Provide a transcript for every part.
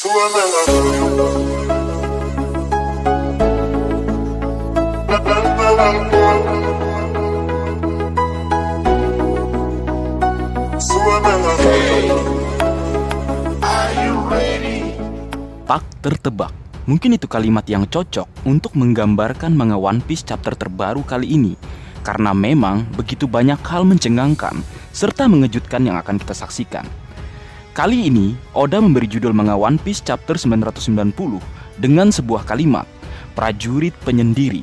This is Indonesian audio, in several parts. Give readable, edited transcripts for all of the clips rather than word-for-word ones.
Tak tertebak. Mungkin itu kalimat yang cocok untuk menggambarkan manga One Piece chapter terbaru kali ini, karena memang begitu banyak hal mencengangkan serta mengejutkan yang akan kita saksikan. Kali ini, Oda memberi judul manga One Piece chapter 990 dengan sebuah kalimat, prajurit penyendiri.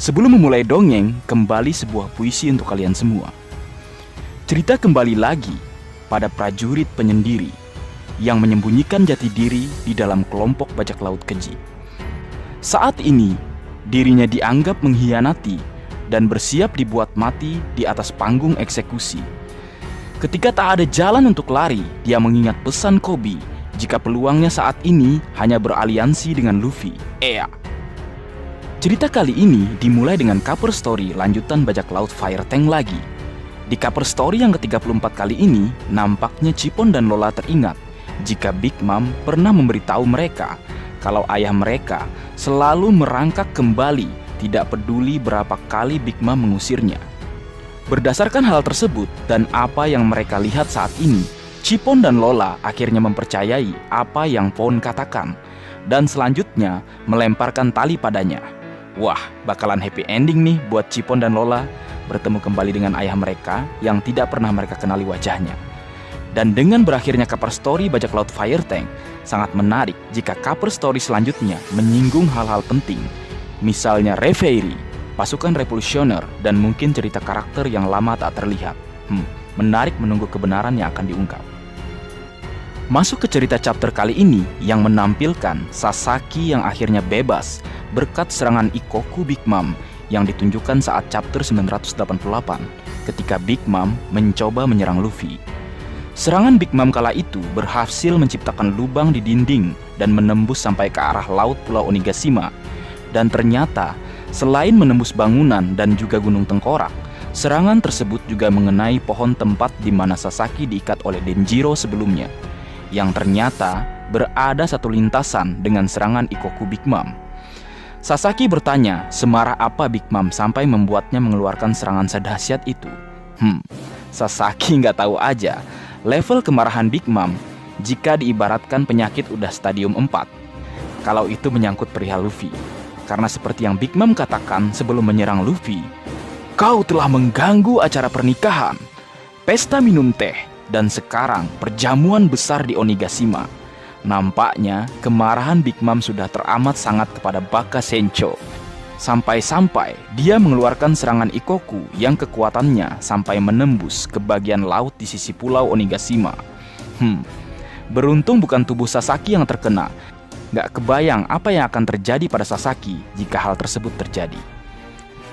Sebelum memulai dongeng, kembali sebuah puisi untuk kalian semua. Cerita kembali lagi pada prajurit penyendiri yang menyembunyikan jati diri di dalam kelompok bajak laut keji. Saat ini, dirinya dianggap mengkhianati dan bersiap dibuat mati di atas panggung eksekusi. Ketika tak ada jalan untuk lari, dia mengingat pesan Koby jika peluangnya saat ini hanya beraliansi dengan Luffy. Cerita kali ini dimulai dengan cover story lanjutan bajak laut Fire Tank lagi. Di cover story yang ke-34 kali ini, nampaknya Chippon dan Lola teringat jika Big Mom pernah memberitahu mereka kalau ayah mereka selalu merangkak kembali, tidak peduli berapa kali Big Mom mengusirnya. Berdasarkan hal tersebut dan apa yang mereka lihat saat ini, Chippon dan Lola akhirnya mempercayai apa yang Pon katakan dan selanjutnya melemparkan tali padanya. Wah, bakalan happy ending nih buat Chippon dan Lola bertemu kembali dengan ayah mereka yang tidak pernah mereka kenali wajahnya. Dan dengan berakhirnya cover story bajak laut Fire Tank, sangat menarik jika cover story selanjutnya menyinggung hal-hal penting, misalnya Reverie, pasukan revolusioner, dan mungkin cerita karakter yang lama tak terlihat. Menarik menunggu kebenaran yang akan diungkap. Masuk ke cerita chapter kali ini yang menampilkan Sasaki yang akhirnya bebas berkat serangan Ikoku Big Mom yang ditunjukkan saat chapter 988 ketika Big Mom mencoba menyerang Luffy. Serangan Big Mom kala itu berhasil menciptakan lubang di dinding dan menembus sampai ke arah laut Pulau Onigashima. Dan ternyata, selain menembus bangunan dan juga gunung tengkorak, serangan tersebut juga mengenai pohon tempat di mana Sasaki diikat oleh Denjiro sebelumnya, yang ternyata berada satu lintasan dengan serangan Ikoku Big Mom. Sasaki bertanya semarah apa Big Mom sampai membuatnya mengeluarkan serangan sedahsyat itu. Sasaki nggak tahu aja level kemarahan Big Mom jika diibaratkan penyakit udah stadium 4 kalau itu menyangkut perihal Luffy. Karena seperti yang Big Mom katakan sebelum menyerang Luffy, kau telah mengganggu acara pernikahan, pesta minum teh, dan sekarang perjamuan besar di Onigashima. Nampaknya kemarahan Big Mom sudah teramat sangat kepada Baka Sencho. Sampai-sampai dia mengeluarkan serangan Ikoku yang kekuatannya sampai menembus ke bagian laut di sisi pulau Onigashima. Beruntung bukan tubuh Sasaki yang terkena. Gak kebayang apa yang akan terjadi pada Sasaki jika hal tersebut terjadi.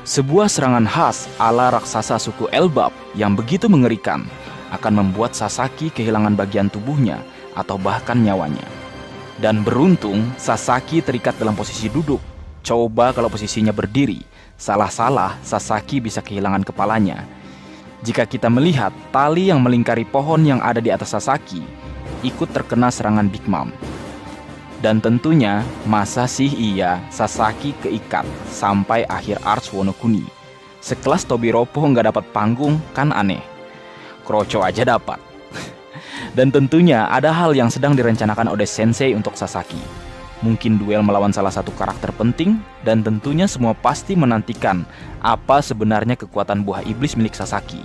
Sebuah serangan khas ala raksasa suku Elbap yang begitu mengerikan akan membuat Sasaki kehilangan bagian tubuhnya atau bahkan nyawanya. Dan beruntung Sasaki terikat dalam posisi duduk. Coba kalau posisinya berdiri, salah-salah Sasaki bisa kehilangan kepalanya. Jika kita melihat tali yang melingkari pohon yang ada di atas Sasaki, ikut terkena serangan Big Mom. Dan tentunya, masa sih iya Sasaki keikat sampai akhir Arch Wano Kuni. Sekelas Tobiropo nggak dapat panggung, kan aneh. Kroco aja dapat. Dan tentunya ada hal yang sedang direncanakan Oda Sensei untuk Sasaki. Mungkin duel melawan salah satu karakter penting, dan tentunya semua pasti menantikan apa sebenarnya kekuatan buah iblis milik Sasaki.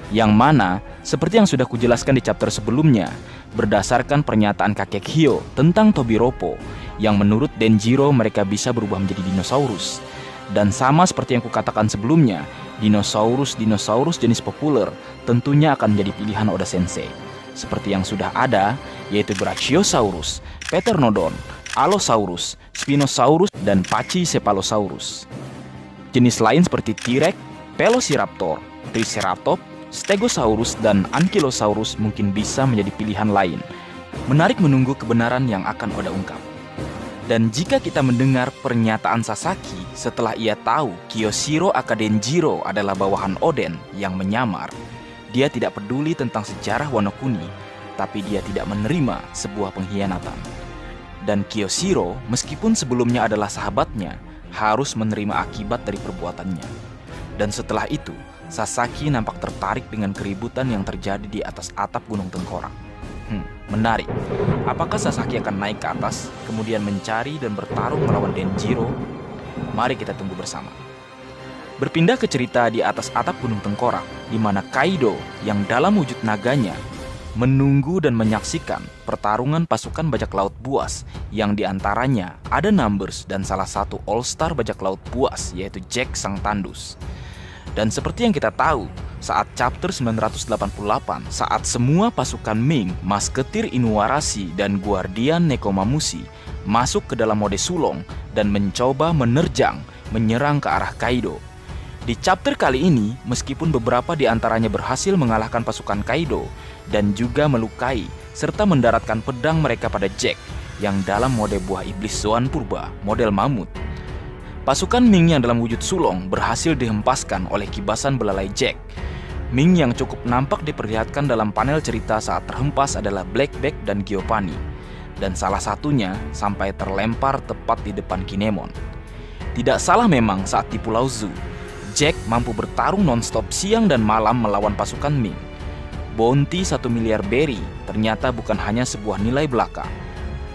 Yang mana, seperti yang sudah kujelaskan di chapter sebelumnya, berdasarkan pernyataan kakek Hyo tentang Tobiropo, yang menurut Denjiro mereka bisa berubah menjadi dinosaurus. Dan sama seperti yang kukatakan sebelumnya, dinosaurus jenis populer tentunya akan menjadi pilihan Oda Sensei. Seperti yang sudah ada, yaitu Brachiosaurus, Pteranodon, Allosaurus, Spinosaurus, dan Pachycephalosaurus. Jenis lain seperti T-Rex, Velociraptor, Triceratops, Stegosaurus, dan Ankylosaurus mungkin bisa menjadi pilihan lain. Menarik menunggu kebenaran yang akan Oda ungkap. Dan jika kita mendengar pernyataan Sasaki setelah ia tahu Kyoshiro Akadenjiro adalah bawahan Oden yang menyamar, dia tidak peduli tentang sejarah Wano Kuni, tapi dia tidak menerima sebuah pengkhianatan. Dan Kyoshiro, meskipun sebelumnya adalah sahabatnya, harus menerima akibat dari perbuatannya. Dan setelah itu, Sasaki nampak tertarik dengan keributan yang terjadi di atas atap Gunung Tengkorak. Menarik. Apakah Sasaki akan naik ke atas, kemudian mencari dan bertarung melawan Denjiro? Mari kita tunggu bersama. Berpindah ke cerita di atas atap Gunung Tengkorak, di mana Kaido yang dalam wujud naganya menunggu dan menyaksikan pertarungan pasukan bajak laut buas yang diantaranya ada Numbers dan salah satu all-star bajak laut buas yaitu Jack Sang Tandus. Dan seperti yang kita tahu, saat chapter 988, saat semua pasukan Ming, Masketir Inuarashi dan Guardian Nekomamushi masuk ke dalam mode sulong dan mencoba menyerang ke arah Kaido. Di chapter kali ini, meskipun beberapa di antaranya berhasil mengalahkan pasukan Kaido dan juga melukai serta mendaratkan pedang mereka pada Jack yang dalam mode buah iblis Zoan Purba, model mamut. Pasukan Ming yang dalam wujud sulong berhasil dihempaskan oleh kibasan belalai Jack. Ming yang cukup nampak diperlihatkan dalam panel cerita saat terhempas adalah Blackback dan Giovanni. Dan salah satunya sampai terlempar tepat di depan Kinemon. Tidak salah memang saat di Pulau Zu, Jack mampu bertarung non-stop siang dan malam melawan pasukan Ming. Bounty 1 miliar berry ternyata bukan hanya sebuah nilai belaka.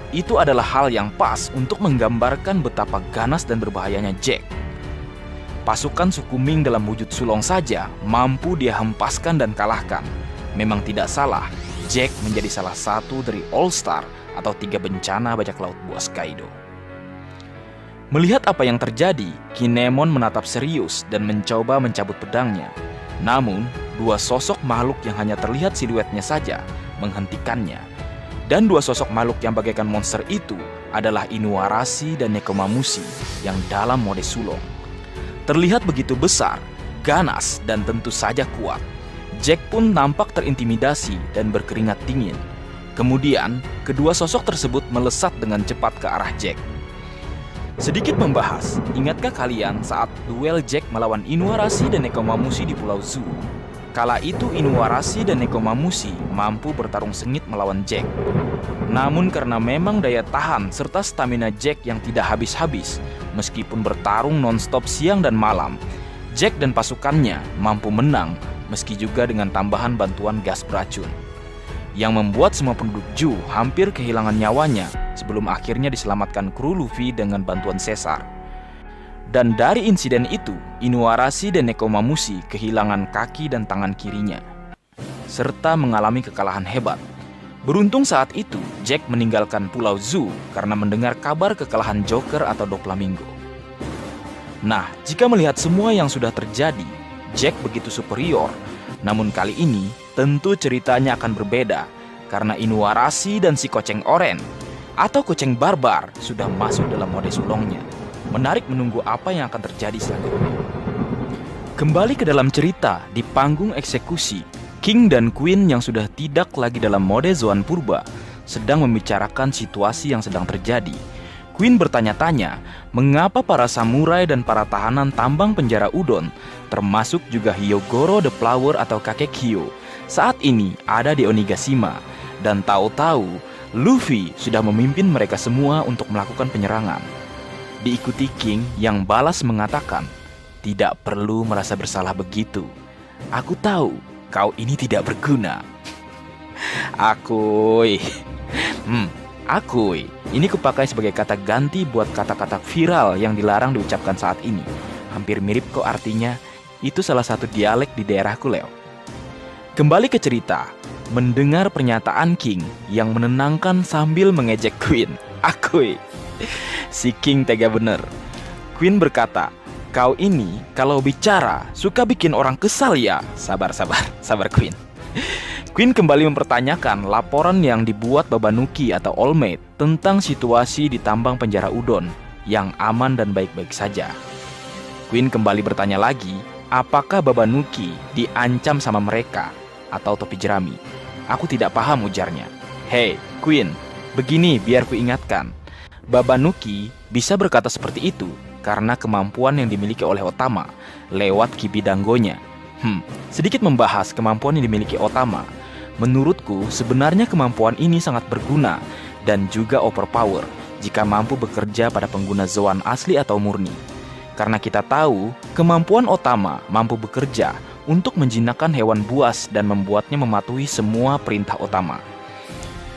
Itu adalah hal yang pas untuk menggambarkan betapa ganas dan berbahayanya Jack. Pasukan suku Ming dalam wujud sulong saja mampu dia hempaskan dan kalahkan. Memang tidak salah, Jack menjadi salah satu dari All-Star atau 3 bencana bajak laut buas Kaido. Melihat apa yang terjadi, Kinemon menatap serius dan mencoba mencabut pedangnya. Namun, 2 sosok makhluk yang hanya terlihat siluetnya saja menghentikannya. Dan 2 sosok makhluk yang bagaikan monster itu adalah Inuarashi dan Nekomamushi yang dalam mode sulong. Terlihat begitu besar, ganas, dan tentu saja kuat. Jack pun nampak terintimidasi dan berkeringat dingin. Kemudian, kedua sosok tersebut melesat dengan cepat ke arah Jack. Sedikit membahas, ingatkah kalian saat duel Jack melawan Inuarashi dan Nekomamushi di Pulau Zu? Kala itu Inuarashi dan Nekomamushi mampu bertarung sengit melawan Jack. Namun karena memang daya tahan serta stamina Jack yang tidak habis-habis, meskipun bertarung non-stop siang dan malam, Jack dan pasukannya mampu menang meski juga dengan tambahan bantuan gas beracun. Yang membuat semua penduduk Ju hampir kehilangan nyawanya sebelum akhirnya diselamatkan kru Luffy dengan bantuan Caesar. Dan dari insiden itu, Inuarashi dan Nekomamushi kehilangan kaki dan tangan kirinya, serta mengalami kekalahan hebat. Beruntung saat itu, Jack meninggalkan Pulau Zu karena mendengar kabar kekalahan Joker atau Doflamingo. Nah, jika melihat semua yang sudah terjadi, Jack begitu superior. Namun kali ini, tentu ceritanya akan berbeda, karena Inuarashi dan si Koceng Oren, atau Koceng Barbar, sudah masuk dalam mode sulongnya. Menarik menunggu apa yang akan terjadi selanjutnya. Kembali ke dalam cerita, di panggung eksekusi, King dan Queen yang sudah tidak lagi dalam mode Zoan Purba sedang membicarakan situasi yang sedang terjadi. Queen bertanya-tanya, mengapa para samurai dan para tahanan tambang penjara Udon, termasuk juga Hyogoro the Flower atau kakek Hyo, saat ini ada di Onigashima, dan tahu-tahu Luffy sudah memimpin mereka semua untuk melakukan penyerangan. Diikuti King yang balas mengatakan, "Tidak perlu merasa bersalah begitu. Aku tahu kau ini tidak berguna." Akui. Akui. Ini kupakai sebagai kata ganti buat kata-kata viral yang dilarang diucapkan saat ini. Hampir mirip kok artinya. Itu salah satu dialek di daerahku, Leo. Kembali ke cerita. Mendengar pernyataan King yang menenangkan sambil mengejek Queen. Akui. Si King tega bener. Queen berkata, "Kau ini kalau bicara suka bikin orang kesal ya." Sabar Queen. Queen kembali mempertanyakan laporan yang dibuat Babanuki atau All Might tentang situasi di tambang penjara Udon yang aman dan baik-baik saja. Queen kembali bertanya lagi, apakah Babanuki diancam sama mereka atau topi jerami? Aku tidak paham, ujarnya. "Hei, Queen, begini biar ku ingatkan. Babanuki bisa berkata seperti itu karena kemampuan yang dimiliki oleh Otama lewat Kibidangonya." Sedikit membahas kemampuan yang dimiliki Otama. Menurutku, sebenarnya kemampuan ini sangat berguna dan juga overpower jika mampu bekerja pada pengguna Zoan asli atau murni. Karena kita tahu, kemampuan Otama mampu bekerja untuk menjinakkan hewan buas dan membuatnya mematuhi semua perintah Otama.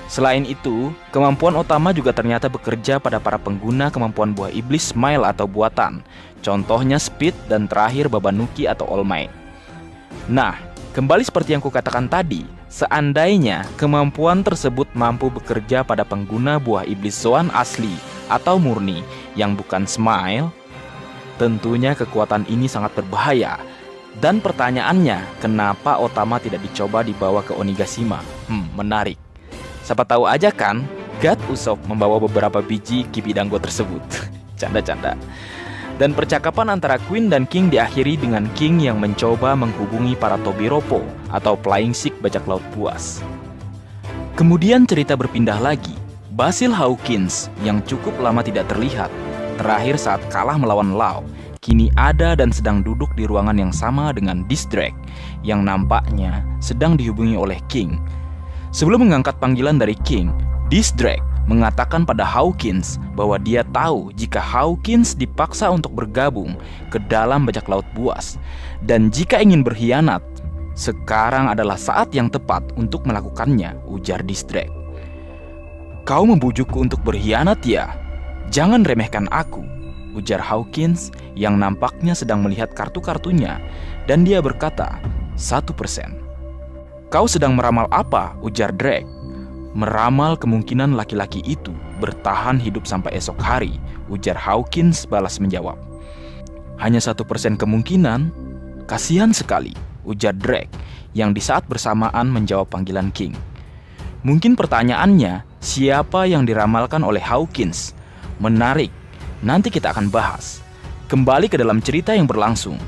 Selain itu, kemampuan Otama juga ternyata bekerja pada para pengguna kemampuan buah iblis Smile atau buatan. Contohnya Speed dan terakhir Babanuki atau All Might. Nah, kembali seperti yang kukatakan tadi, seandainya kemampuan tersebut mampu bekerja pada pengguna buah iblis Zoan asli atau murni yang bukan Smile, tentunya kekuatan ini sangat berbahaya. Dan pertanyaannya, kenapa Otama tidak dicoba dibawa ke Onigashima? Menarik. Siapa tahu aja kan, God Usopp membawa beberapa biji Kibidango tersebut. Canda-canda. Dan percakapan antara Queen dan King diakhiri dengan King yang mencoba menghubungi para Tobiropo atau Flying Sick bajak laut buas. Kemudian cerita berpindah lagi. Basil Hawkins yang cukup lama tidak terlihat, terakhir saat kalah melawan Law, kini ada dan sedang duduk di ruangan yang sama dengan Distrak yang nampaknya sedang dihubungi oleh King. Sebelum mengangkat panggilan dari King, Distrak mengatakan pada Hawkins bahwa dia tahu jika Hawkins dipaksa untuk bergabung ke dalam bajak laut buas, dan jika ingin berkhianat, sekarang adalah saat yang tepat untuk melakukannya, ujar Distrak. Kau membujukku untuk berkhianat ya? Jangan remehkan aku, ujar Hawkins yang nampaknya sedang melihat kartu-kartunya, dan dia berkata, 1%. Kau sedang meramal apa? Ujar Drake. Meramal kemungkinan laki-laki itu bertahan hidup sampai esok hari, ujar Hawkins balas menjawab. Hanya 1% kemungkinan? Kasihan sekali, ujar Drake yang di saat bersamaan menjawab panggilan King. Mungkin pertanyaannya, siapa yang diramalkan oleh Hawkins? Menarik, nanti kita akan bahas. Kembali ke dalam cerita yang berlangsung.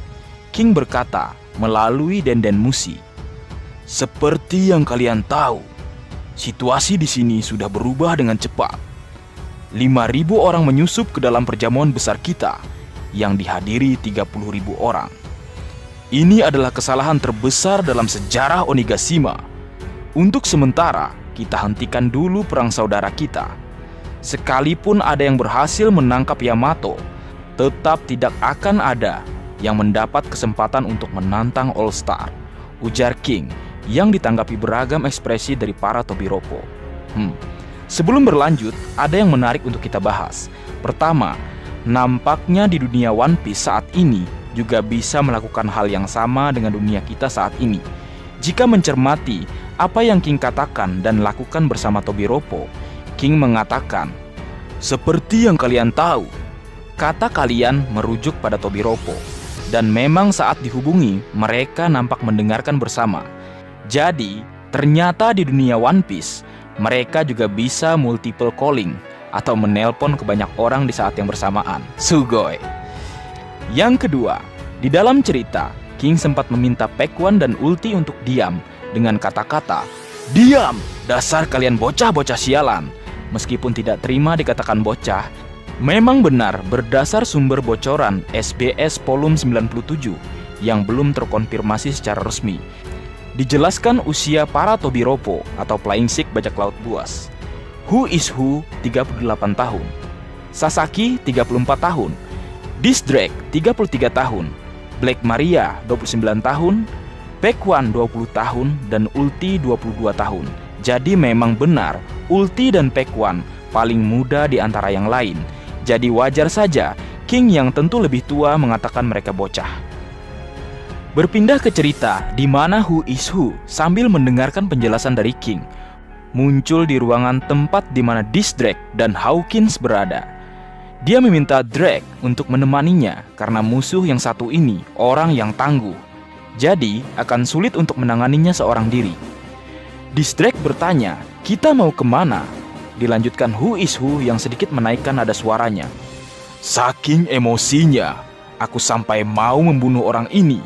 King berkata melalui Denden Mushi, seperti yang kalian tahu, situasi di sini sudah berubah dengan cepat. 5.000 orang menyusup ke dalam perjamuan besar kita yang dihadiri 30.000 orang. Ini adalah kesalahan terbesar dalam sejarah Onigashima. Untuk sementara, kita hentikan dulu perang saudara kita. Sekalipun ada yang berhasil menangkap Yamato, tetap tidak akan ada yang mendapat kesempatan untuk menantang All Star, ujar King yang ditanggapi beragam ekspresi dari para Tobiropo. Sebelum berlanjut, ada yang menarik untuk kita bahas. Pertama, nampaknya di dunia One Piece saat ini juga bisa melakukan hal yang sama dengan dunia kita saat ini. Jika mencermati apa yang King katakan dan lakukan bersama Tobiropo, King mengatakan, seperti yang kalian tahu, kata kalian merujuk pada Tobiropo, dan memang saat dihubungi, mereka nampak mendengarkan bersama. Jadi, ternyata di dunia One Piece, mereka juga bisa multiple calling atau menelpon ke banyak orang di saat yang bersamaan. Sugoi. Yang kedua, di dalam cerita, King sempat meminta Pac-One dan Ulti untuk diam dengan kata-kata, diam, dasar kalian bocah-bocah sialan. Meskipun tidak terima dikatakan bocah, memang benar berdasar sumber bocoran SBS Volume 97 yang belum terkonfirmasi secara resmi. Dijelaskan usia para Tobiropo atau Flying Sick bajak laut buas. Who is Who 38 tahun, Sasaki 34 tahun, Distrak 33 tahun, Black Maria 29 tahun, Pac-One 20 tahun, dan Ulti 22 tahun. Jadi memang benar, Ulti dan Pac-One paling muda di antara yang lain. Jadi wajar saja King yang tentu lebih tua mengatakan mereka bocah. Berpindah ke cerita di mana Who is Who sambil mendengarkan penjelasan dari King muncul di ruangan tempat di mana Distrak dan Hawkins berada. Dia meminta Drake untuk menemaninya karena musuh yang satu ini orang yang tangguh. Jadi akan sulit untuk menanganinya seorang diri. Distrak bertanya, kita mau kemana? Dilanjutkan Who is Who yang sedikit menaikkan nada suaranya. Saking emosinya, aku sampai mau membunuh orang ini.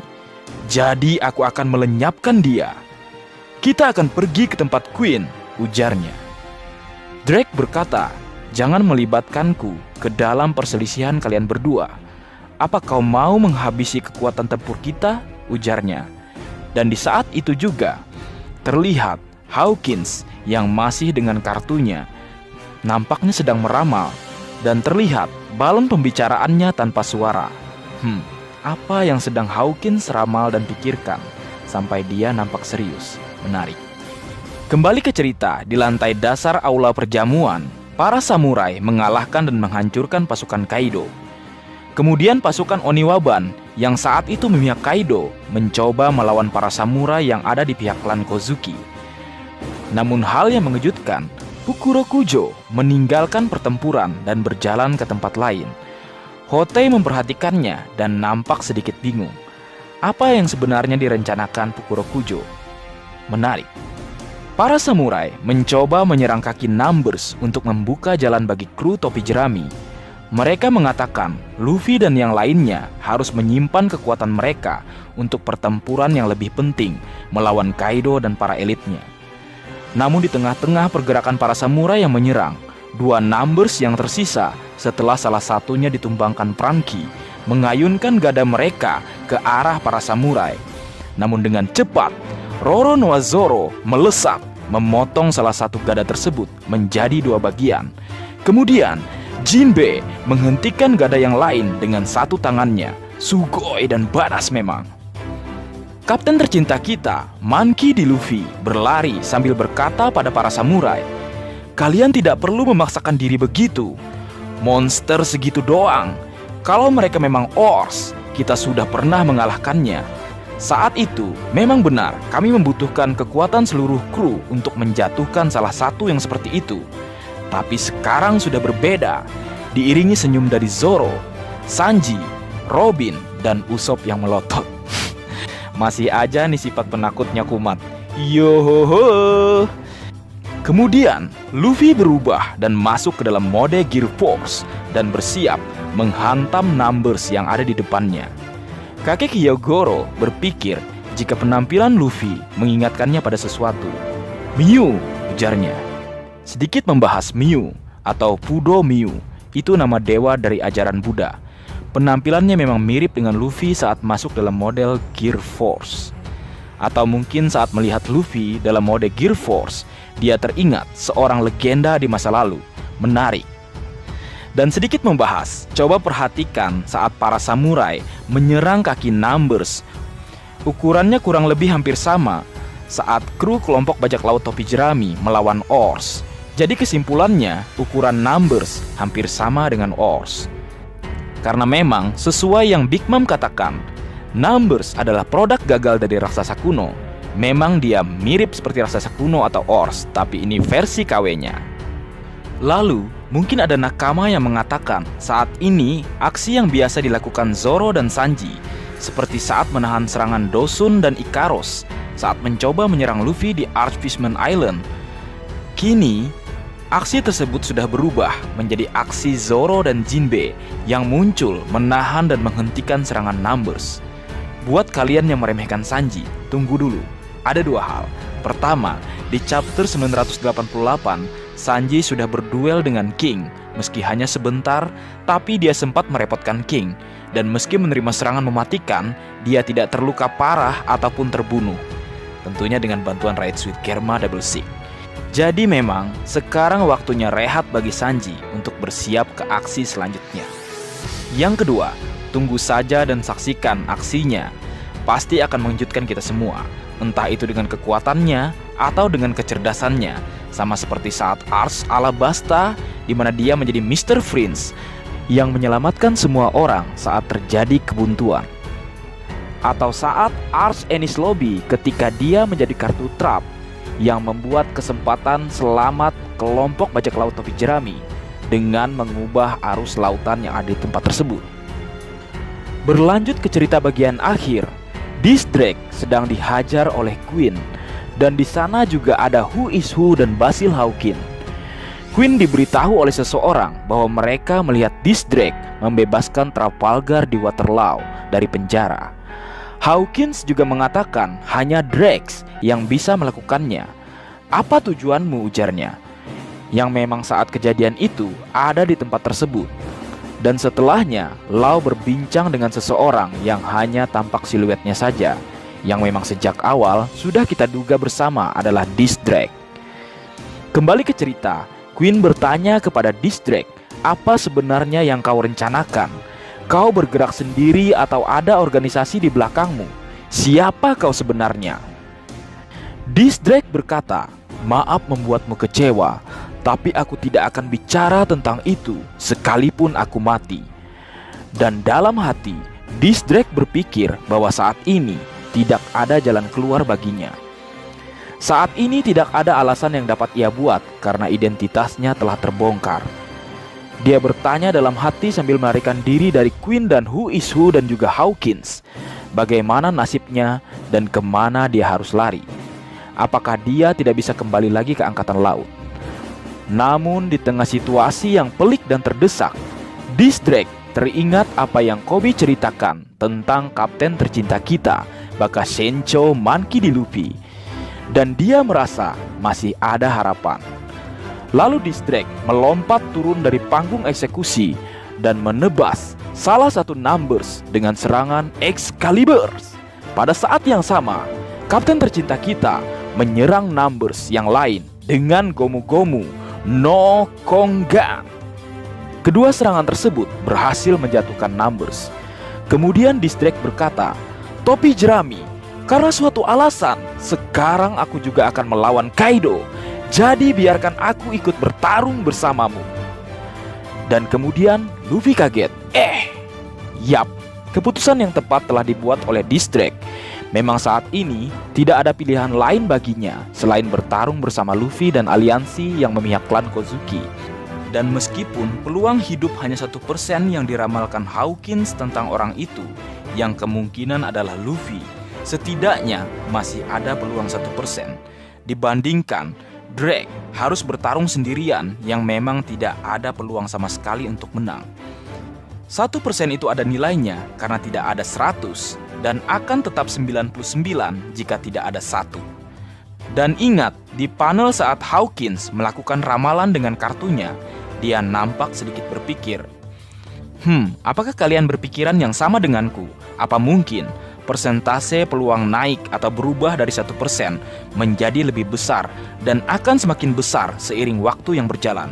Jadi aku akan melenyapkan dia. Kita akan pergi ke tempat Queen, ujarnya. Drake berkata, jangan melibatkanku ke dalam perselisihan kalian berdua. Apa kau mau menghabisi kekuatan tempur kita? Ujarnya. Dan di saat itu juga, terlihat Hawkins yang masih dengan kartunya nampaknya sedang meramal dan terlihat balon pembicaraannya tanpa suara. Apa yang sedang Hawkins ramal dan pikirkan sampai dia nampak serius? Menarik. Kembali ke cerita, di lantai dasar aula perjamuan, para samurai mengalahkan dan menghancurkan pasukan Kaido. Kemudian pasukan Oniwaban yang saat itu memihak Kaido mencoba melawan para samurai yang ada di pihak klan Kozuki. Namun hal yang mengejutkan, Fukurokujo meninggalkan pertempuran dan berjalan ke tempat lain. Hotei memperhatikannya dan nampak sedikit bingung. Apa yang sebenarnya direncanakan Fukurokujo? Menarik. Para samurai mencoba menyerang kaki Numbers untuk membuka jalan bagi kru topi jerami. Mereka mengatakan Luffy dan yang lainnya harus menyimpan kekuatan mereka untuk pertempuran yang lebih penting melawan Kaido dan para elitnya. Namun di tengah-tengah pergerakan para samurai yang menyerang, dua Numbers yang tersisa setelah salah satunya ditumbangkan Franky mengayunkan gada mereka ke arah para samurai. Namun dengan cepat, Roronoa-Zoro melesat memotong salah satu gada tersebut menjadi dua bagian. Kemudian Jinbe menghentikan gada yang lain dengan satu tangannya. Sugoi dan badass memang. Kapten tercinta kita, Monkey D. Luffy, berlari sambil berkata pada para samurai, "Kalian tidak perlu memaksakan diri begitu. Monster segitu doang. Kalau mereka memang Ors, kita sudah pernah mengalahkannya. Saat itu, memang benar kami membutuhkan kekuatan seluruh kru untuk menjatuhkan salah satu yang seperti itu. Tapi sekarang sudah berbeda." Diiringi senyum dari Zoro, Sanji, Robin, dan Usopp yang melotot. Masih aja nih sifat penakutnya kumat. Yohoho. Kemudian Luffy berubah dan masuk ke dalam mode Gear Force dan bersiap menghantam Numbers yang ada di depannya. Kakek Hyogoro berpikir jika penampilan Luffy mengingatkannya pada sesuatu. "Miu," ujarnya. Sedikit membahas Miu atau Fudo Miu, itu nama dewa dari ajaran Buddha. Penampilannya memang mirip dengan Luffy saat masuk dalam model Gear Force. Atau mungkin saat melihat Luffy dalam mode Gear Force, dia teringat seorang legenda di masa lalu. Menarik. Dan sedikit membahas, coba perhatikan saat para samurai menyerang kaki Numbers. Ukurannya kurang lebih hampir sama saat kru kelompok bajak laut topi jerami melawan Ors. Jadi kesimpulannya, ukuran Numbers hampir sama dengan Ors. Karena memang sesuai yang Big Mom katakan, Numbers adalah produk gagal dari raksasa kuno. Memang dia mirip seperti raksasa kuno atau Ors, tapi ini versi KW-nya. Lalu, mungkin ada nakama yang mengatakan saat ini aksi yang biasa dilakukan Zoro dan Sanji, seperti saat menahan serangan Dosun dan Ikaros saat mencoba menyerang Luffy di Archfishman Island. Kini, aksi tersebut sudah berubah menjadi aksi Zoro dan Jinbe yang muncul menahan dan menghentikan serangan Numbers. Buat kalian yang meremehkan Sanji, tunggu dulu. Ada dua hal. Pertama, di chapter 988, Sanji sudah berduel dengan King. Meski hanya sebentar, tapi dia sempat merepotkan King. Dan meski menerima serangan mematikan, dia tidak terluka parah ataupun terbunuh. Tentunya dengan bantuan Raid Sweet Germa Double Six. Jadi memang sekarang waktunya rehat bagi Sanji untuk bersiap ke aksi selanjutnya. Yang kedua, tunggu saja dan saksikan aksinya. Pasti akan mengejutkan kita semua, entah itu dengan kekuatannya atau dengan kecerdasannya. Sama seperti saat Ars Alabasta, di mana dia menjadi Mr. Prince yang menyelamatkan semua orang saat terjadi kebuntuan. Atau saat Ars Enies Lobby ketika dia menjadi kartu trap yang membuat kesempatan selamat kelompok bajak laut topi jerami dengan mengubah arus lautan yang ada di tempat tersebut. Berlanjut ke cerita bagian akhir, Diss Drake sedang dihajar oleh Queen, dan di sana juga ada Who is Who dan Basil Hawkins. Queen diberitahu oleh seseorang bahwa mereka melihat Diss Drake membebaskan Trafalgar di Waterloo dari penjara. Hawkins juga mengatakan hanya Drax yang bisa melakukannya. "Apa tujuanmu?" ujarnya. Yang memang saat kejadian itu ada di tempat tersebut. Dan setelahnya, Lau berbincang dengan seseorang yang hanya tampak siluetnya saja. yang memang sejak awal sudah kita duga bersama adalah Disk Drake. Kembali ke cerita, Queen bertanya kepada Disk Drake, apa sebenarnya yang kau rencanakan? Kau bergerak sendiri atau ada organisasi di belakangmu? Siapa kau sebenarnya? Disk Drake berkata, maaf membuatmu kecewa, tapi aku tidak akan bicara tentang itu sekalipun aku mati. Dan dalam hati, Disk Drake berpikir bahwa saat ini tidak ada jalan keluar baginya. Saat ini tidak ada alasan yang dapat ia buat karena identitasnya telah terbongkar. Dia bertanya dalam hati sambil melarikan diri dari Queen dan Who is Who dan juga Hawkins. Bagaimana nasibnya dan kemana dia harus lari? Apakah dia tidak bisa kembali lagi ke Angkatan Laut? Namun di tengah situasi yang pelik dan terdesak, Disk Drake teringat apa yang Koby ceritakan tentang kapten tercinta kita, Baka Sencho Monkey D. Luffy. Dan dia merasa masih ada harapan. Lalu Disk Drake melompat turun dari panggung eksekusi dan menebas salah satu Numbers dengan serangan Excalibur. Pada saat yang sama, kapten tercinta kita menyerang Numbers yang lain dengan Gomu Gomu no Kongan. Kedua serangan tersebut berhasil menjatuhkan Numbers. Kemudian Disk Drake berkata, topi jerami, karena suatu alasan, sekarang aku juga akan melawan Kaido. Jadi biarkan aku ikut bertarung bersamamu. Dan kemudian Luffy kaget. Yap, keputusan yang tepat telah dibuat oleh Disk Drake. Memang saat ini tidak ada pilihan lain baginya selain bertarung bersama Luffy dan aliansi yang memihak klan Kozuki. Dan meskipun peluang hidup hanya 1% yang diramalkan Hawkins tentang orang itu, yang kemungkinan adalah Luffy, setidaknya masih ada peluang 1% dibandingkan Drake harus bertarung sendirian yang memang tidak ada peluang sama sekali untuk menang. 1% itu ada nilainya karena tidak ada 100 dan akan tetap 99 jika tidak ada 1. Dan ingat, di panel saat Hawkins melakukan ramalan dengan kartunya, dia nampak sedikit berpikir, apakah kalian berpikiran yang sama denganku? Apa mungkin persentase peluang naik atau berubah dari 1% menjadi lebih besar dan akan semakin besar seiring waktu yang berjalan?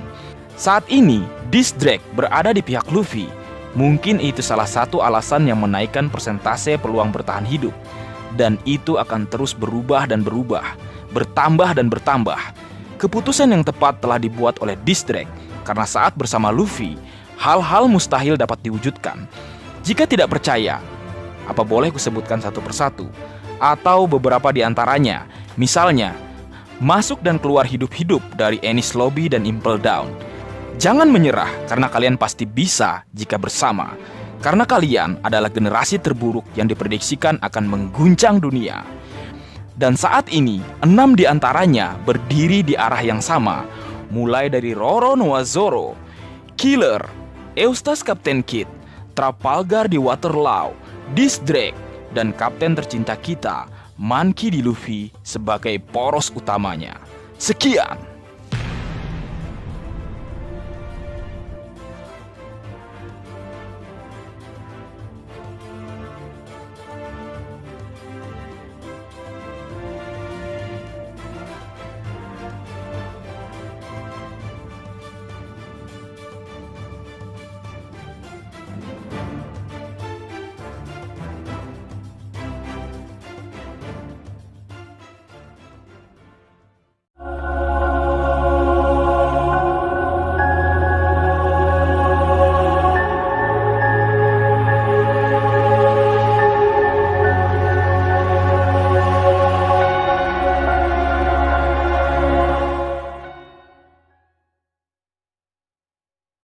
Saat ini, Disk Drake berada di pihak Luffy. Mungkin itu salah satu alasan yang menaikkan persentase peluang bertahan hidup. Dan itu akan terus berubah dan berubah, bertambah dan bertambah. Keputusan yang tepat telah dibuat oleh Disk Drake, karena saat bersama Luffy, hal-hal mustahil dapat diwujudkan. Jika tidak percaya, apa boleh kusebutkan satu persatu? Atau beberapa di antaranya, misalnya, masuk dan keluar hidup-hidup dari Enies Lobby dan Impel Down. Jangan menyerah karena kalian pasti bisa jika bersama. Karena kalian adalah generasi terburuk yang diprediksikan akan mengguncang dunia. Dan saat ini, 6 di antaranya berdiri di arah yang sama. Mulai dari Roro Noa Zoro, Killer, Eustace Captain Kid, Trafalgar di Waterloo, Disk Drake, dan kapten tercinta kita, Monkey D. Luffy sebagai poros utamanya. Sekian.